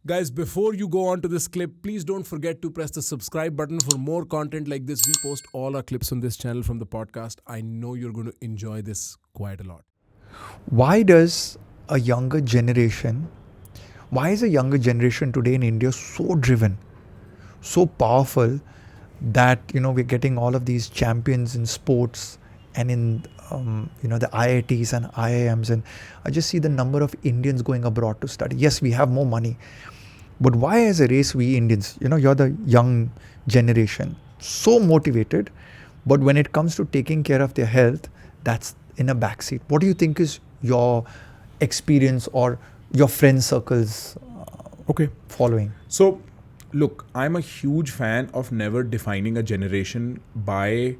Guys, before you go on to this clip, please don't forget to press the subscribe button for more content like this. We post all our clips on this channel from the podcast. I know you're going to enjoy this quite a lot. Why is a younger generation today in India so driven, so powerful that we're getting all of these champions in sports and in the IITs and IIMs, and I just see the number of Indians going abroad to study. Yes, we have more money, but why as a race we Indians, you're the young generation, so motivated, but when it comes to taking care of their health, that's in a backseat. What do you think is your experience or your friend circles following? So, look, I'm a huge fan of never defining a generation by,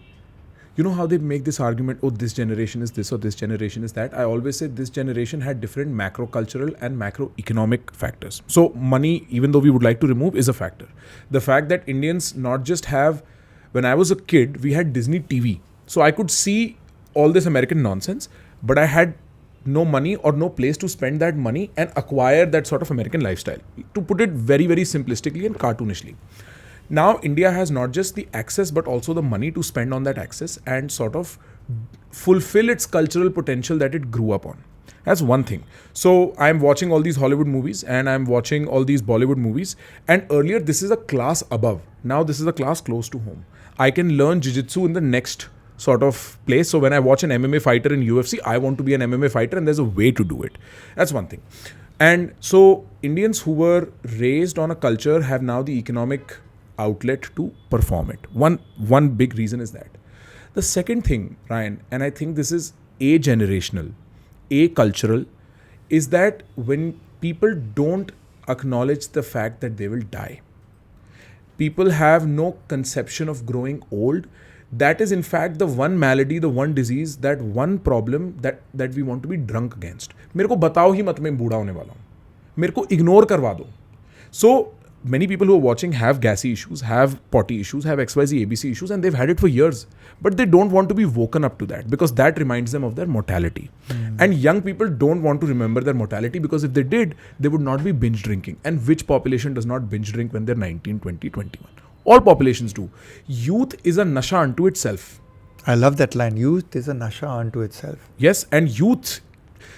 how they make this argument, oh, this generation is this or this generation is that. I always say this generation had different macro-cultural and macroeconomic factors. So, money, even though we would like to remove, is a factor. The fact that Indians not just have, when I was a kid, we had Disney TV. So, I could see all this American nonsense, but I had no money or no place to spend that money and acquire that sort of American lifestyle. To put it very, very simplistically and cartoonishly. Now, India has not just the access, but also the money to spend on that access and sort of fulfill its cultural potential that it grew up on. That's one thing. So I'm watching all these Hollywood movies and I'm watching all these Bollywood movies. And earlier, this is a class above. Now, this is a class close to home. I can learn jiu-jitsu in the next sort of place. So when I watch an MMA fighter in UFC, I want to be an MMA fighter and there's a way to do it. That's one thing. And so Indians who were raised on a culture have now the economic outlet to perform it. One big reason is that. The second thing, Ryan, and I think this is generational, cultural, is that when people don't acknowledge the fact that they will die, people have no conception of growing old. That is in fact the one malady, the one disease, that one problem that we want to be drunk against. मेरे को बताओ ही मत मैं बूढ़ा होने वाला हूँ. मेरे को ignore करवा दो. So many people who are watching have gassy issues, have potty issues, have XYZ ABC issues, and they've had it for years. But they don't want to be woken up to that because that reminds them of their mortality. And young people don't want to remember their mortality because if they did, they would not be binge drinking. And which population does not binge drink when they're 19, 20, 21? All populations do. Youth is a nasha unto itself. I love that line. Youth is a nasha unto itself. Yes, and youth,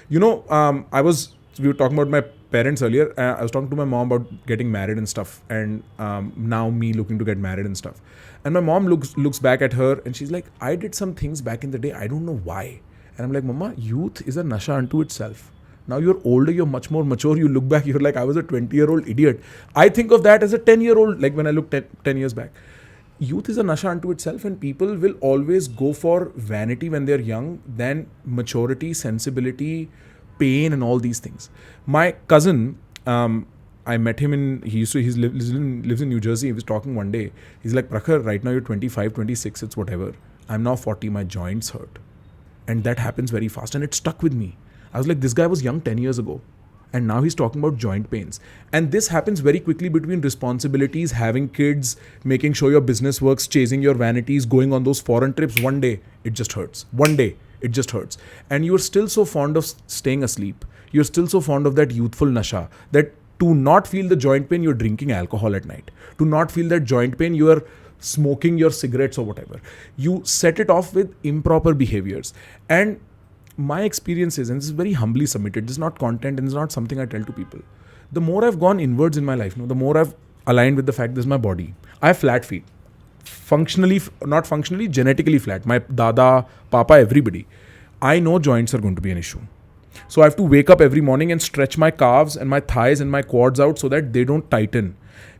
we were talking about my parents earlier. I was talking to my mom about getting married and stuff, and now me looking to get married and stuff. And my mom looks back at her and she's like, I did some things back in the day, I don't know why. And I'm like, Mama, youth is a nasha unto itself. Now you're older, you're much more mature. You look back, you're like, I was a 20-year-old idiot. I think of that as a 10-year-old, like when I looked at 10 years back. Youth is a nasha unto itself, and people will always go for vanity when they're young than maturity, sensibility, pain, and all these things. My cousin, I met him he lives in New Jersey. He was talking one day. He's like, Prakhar, right now you're 25, 26, it's whatever. I'm now 40, my joints hurt. And that happens very fast, and it stuck with me. I was like, this guy was young 10 years ago and now he's talking about joint pains. And this happens very quickly between responsibilities, having kids, making sure your business works, chasing your vanities, going on those foreign trips. One day, it just hurts. One day, it just hurts. And you're still so fond of staying asleep. You're still so fond of that youthful nasha that to not feel the joint pain, you're drinking alcohol at night. To not feel that joint pain, you are smoking your cigarettes or whatever. You set it off with improper behaviors. And my experience is, and this is very humbly submitted, this is not content and this is not something I tell to people. The more I've gone inwards in my life, the more I've aligned with the fact this is my body. I have flat feet. Not functionally, genetically flat. My dada, papa, everybody. I know joints are going to be an issue. So I have to wake up every morning and stretch my calves and my thighs and my quads out so that they don't tighten.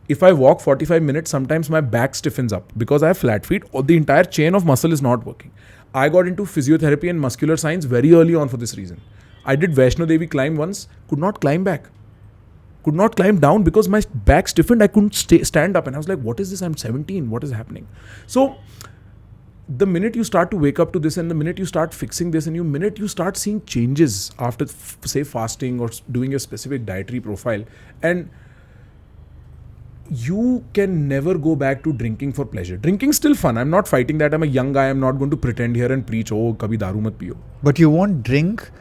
If I walk 45 minutes, sometimes my back stiffens up because I have flat feet or the entire chain of muscle is not working. I got into physiotherapy and muscular science very early on for this reason. I did Vaishno Devi climb once, could not climb back. Could not climb down because my back stiffened. I couldn't stand up. And I was like, what is this? I'm 17. What is happening? So the minute you start to wake up to this and the minute you start fixing this and the minute you start seeing changes after, say, fasting or doing your specific dietary profile, and you can never go back to drinking for pleasure. Drinking's still fun. I'm not fighting that. I'm a young guy. I'm not going to pretend here and preach, oh, kabhi daru mat piyo. But you won't drink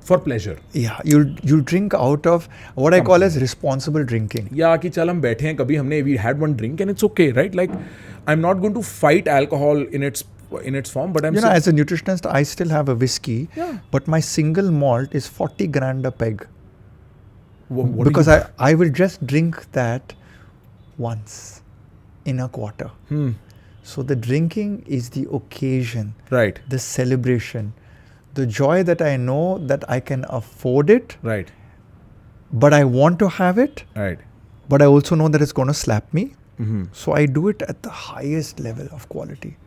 for pleasure. Yeah, you'll drink out of what I call as responsible drinking. या कि चल हम बैठे हैं कभी हमने we had one drink and it's okay, right? Like I'm not going to fight alcohol in its form, but I'm As a nutritionist, I still have a whiskey, but my single malt is 40 grand a peg. what Because I will just drink that once in a quarter. So the drinking is the occasion, right, the celebration, the joy that I know that I can afford it, right, but I want to have it, right. but I also know that it's going to slap me. So I do it at the highest level of quality.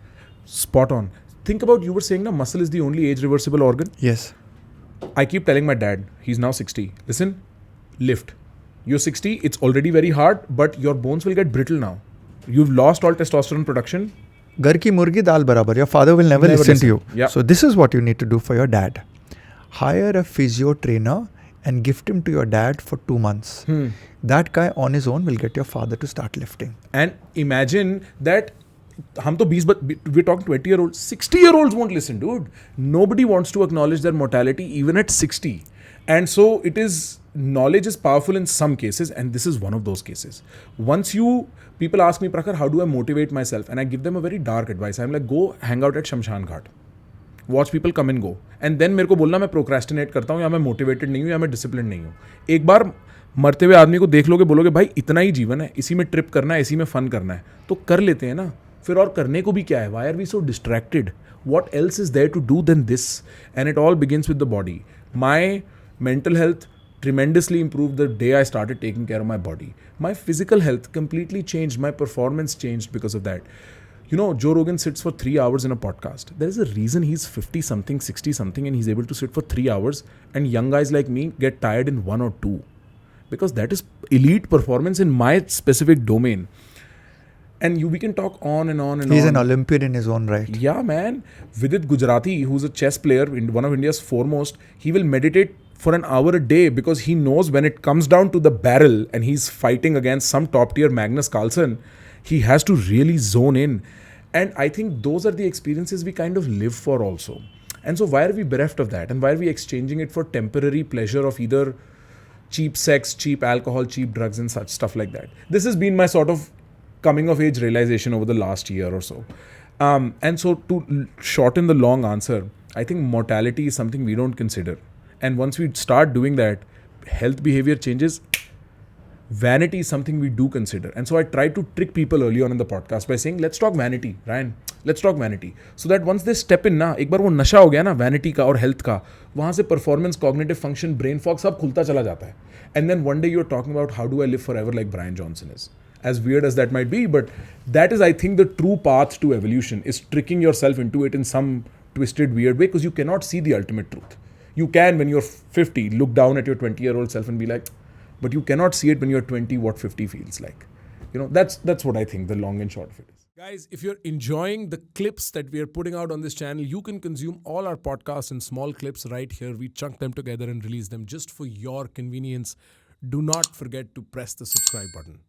Spot on. Think about, you were saying na muscle is the only age reversible organ. Yes. I keep telling my dad, he's now 60. Listen, lift. You're 60, it's already very hard, but your bones will get brittle now. You've lost all testosterone production. Gar ki murgi dal barabar. Your father will never listen to you. Yeah. So this is what you need to do for your dad. Hire a physio trainer and gift him to your dad for 2 months. That guy on his own will get your father to start lifting. And imagine that हम तो 20 but we're talking 20-year-olds, 60-year-olds won't listen, dude. Nobody wants to acknowledge their mortality even at 60. And so knowledge is powerful in some cases, and this is one of those cases. People ask me, Prakhar, how do I motivate myself? And I give them a very dark advice. I'm like, go hang out at Shamshan Ghat. Watch people come and go. And then मेरे को बोलना मैं procrastinate करता हूँ या मैं motivated नहीं हूँ या मैं disciplined नहीं हूँ. एक बार मरते हुए आदमी को देख लोगे, बोलोगे भाई इतना ही जीवन है, इसी में ट्रिप करना है, इसी में फन करना है, तो कर लेते हैं ना. फिर और करने को भी क्या है? Why are we so distracted? What else is there to do than this? And it all begins with the body. My mental health tremendously improved the day I started taking care of my body. My physical health completely changed. My performance changed because of that. You know, Joe Rogan sits for 3 hours in a podcast. There is a reason he's 50 something, 60 something, and he's able to sit for 3 hours, and young guys like me get tired in 1 or 2. Because that is elite performance in my specific domain. And we can talk on and on and He's on. an Olympian in his own right. Yeah, man. Vidit Gujarati, who's a chess player, one of India's foremost, he will meditate for an hour a day because he knows when it comes down to the barrel and he's fighting against some top tier Magnus Carlsen, he has to really zone in. And I think those are the experiences we kind of live for also. And so why are we bereft of that? And why are we exchanging it for temporary pleasure of either cheap sex, cheap alcohol, cheap drugs and such stuff like that? This has been my sort of coming of age realization over the last year or so. And so to shorten the long answer, I think mortality is something we don't consider. And once we start doing that, health behavior changes. Vanity is something we do consider. And so I tried to trick people early on in the podcast by saying, let's talk vanity, Ryan. Let's talk vanity. So that once they step in ना, एक बार वो नशा हो गया ना vanity का और health का, वहाँ से performance, cognitive function, brain fog सब खुलता चला जाता है. And then one day you're talking about how do I live forever like Brian Johnson is. As weird as that might be, but that is, I think, the true path to evolution is tricking yourself into it in some twisted, weird way because you cannot see the ultimate truth. You can, when you're 50, look down at your 20-year-old self and be like, but you cannot see it when you're 20, what 50 feels like. You know, that's what I think the long and short of it is. Guys, if you're enjoying the clips that we are putting out on this channel, you can consume all our podcasts in small clips right here. We chunk them together and release them just for your convenience. Do not forget to press the subscribe button.